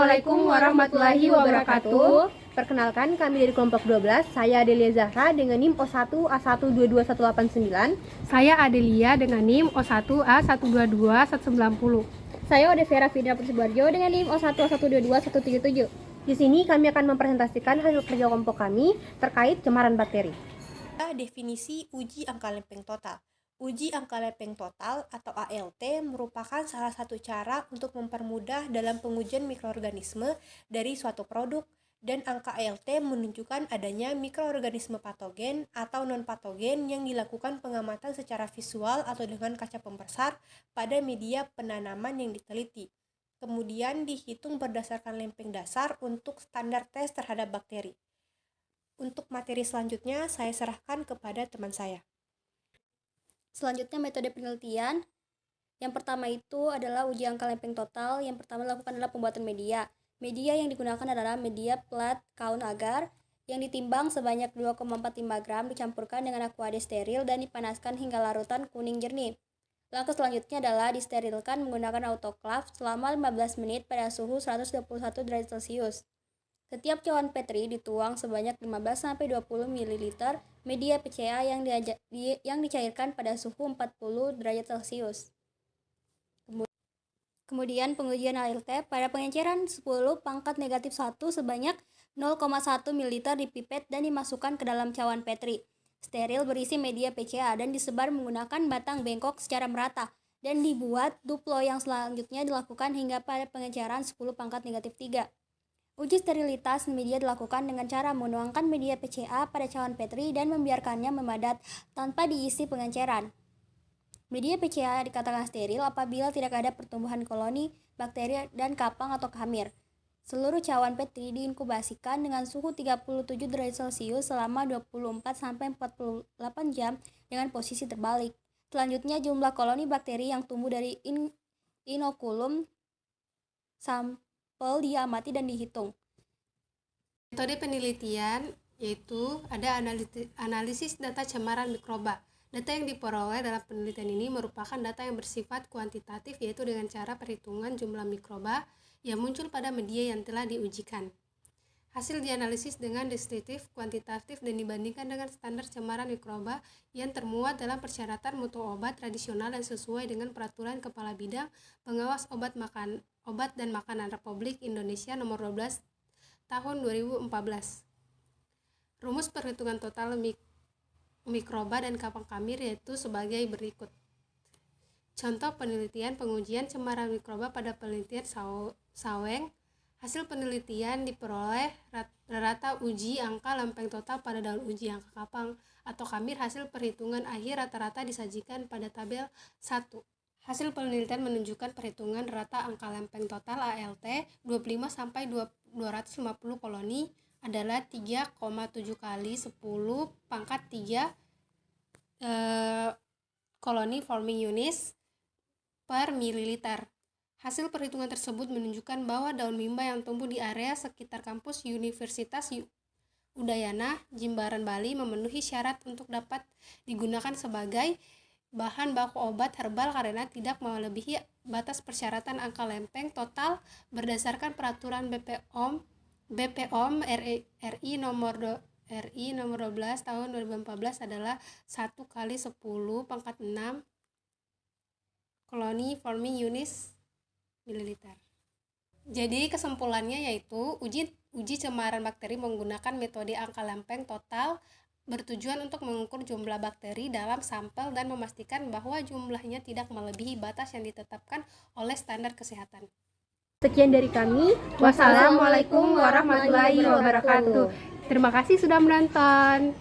Assalamualaikum warahmatullahi wabarakatuh. Perkenalkan, kami dari kelompok 12. Saya Adelia Zahra dengan NIM O1A1221189. Saya Adelia dengan NIM O1A1221190. Saya Odevera Fidra Persibarjo dengan NIM O1A1221177. Di sini kami akan mempresentasikan hasil kerja kelompok kami terkait cemaran bakteri. Definisi uji angka lempeng total. Uji angka lempeng total atau ALT merupakan salah satu cara untuk mempermudah dalam pengujian mikroorganisme dari suatu produk, dan angka ALT menunjukkan adanya mikroorganisme patogen atau non-patogen yang dilakukan pengamatan secara visual atau dengan kaca pembesar pada media penanaman yang diteliti. Kemudian dihitung berdasarkan lempeng dasar untuk standar tes terhadap bakteri. Untuk materi selanjutnya saya serahkan kepada teman saya. Selanjutnya metode penelitian. Yang pertama itu adalah uji angka lempeng total. Yang pertama dilakukan adalah pembuatan media. Media yang digunakan adalah media plat kaun agar yang ditimbang sebanyak 2,45 gram dicampurkan dengan aqua steril dan dipanaskan hingga larutan kuning jernih. Langkah selanjutnya adalah disterilkan menggunakan autoclave selama 15 menit pada suhu 121 derajat Celcius. Setiap cawan Petri dituang sebanyak 15-20 ml media PCA yang dicairkan pada suhu 40 derajat Celcius. Kemudian pengujian ALT pada pengenceran 10 pangkat negatif 1 sebanyak 0,1 ml di pipet dan dimasukkan ke dalam cawan Petri steril berisi media PCA dan disebar menggunakan batang bengkok secara merata, dan dibuat duplo yang selanjutnya dilakukan hingga pada pengenceran 10 pangkat negatif 3. Uji sterilitas media dilakukan dengan cara menuangkan media PCA pada cawan Petri dan membiarkannya memadat tanpa diisi pengenceran. Media PCA dikatakan steril apabila tidak ada pertumbuhan koloni, bakteri, dan kapang atau kamir. Seluruh cawan Petri diinkubasikan dengan suhu 37 derajat Celcius selama 24-48 jam dengan posisi terbalik. Selanjutnya jumlah koloni bakteri yang tumbuh dari inokulum sampel diamati dan dihitung. Metode penelitian yaitu ada analisis data cemaran mikroba. Data yang diperoleh dalam penelitian ini merupakan data yang bersifat kuantitatif, yaitu dengan cara perhitungan jumlah mikroba yang muncul pada media yang telah diujikan. Hasil dianalisis dengan deskriptif, kuantitatif, dan dibandingkan dengan standar cemaran mikroba yang termuat dalam persyaratan mutu obat tradisional dan sesuai dengan Peraturan Kepala Bidang Pengawas Obat dan Makanan Republik Indonesia Nomor 12 Tahun 2014. Rumus perhitungan total mikroba dan kapang kamir yaitu sebagai berikut. Contoh penelitian pengujian cemaran mikroba pada penelitian Saweng. Hasil penelitian diperoleh rata uji angka lempeng total pada daun uji angka kapang atau kamir. Hasil perhitungan akhir rata-rata disajikan pada tabel 1. Hasil penelitian menunjukkan perhitungan rata angka lempeng total ALT 25 sampai 250 koloni adalah 3,7 kali 10 pangkat 3 koloni forming units per mililiter. Hasil perhitungan tersebut menunjukkan bahwa daun mimba yang tumbuh di area sekitar kampus Universitas Udayana, Jimbaran, Bali memenuhi syarat untuk dapat digunakan sebagai bahan baku obat herbal karena tidak melebihi batas persyaratan angka lempeng total berdasarkan Peraturan BPOM RI nomor 12 tahun 2014 adalah 1 kali 10 pangkat 6 koloni forming units mililiter. Jadi kesimpulannya yaitu uji cemaran bakteri menggunakan metode angka lempeng total bertujuan untuk mengukur jumlah bakteri dalam sampel dan memastikan bahwa jumlahnya tidak melebihi batas yang ditetapkan oleh standar kesehatan. Sekian dari kami. Wassalamualaikum warahmatullahi wabarakatuh. Terima kasih sudah menonton.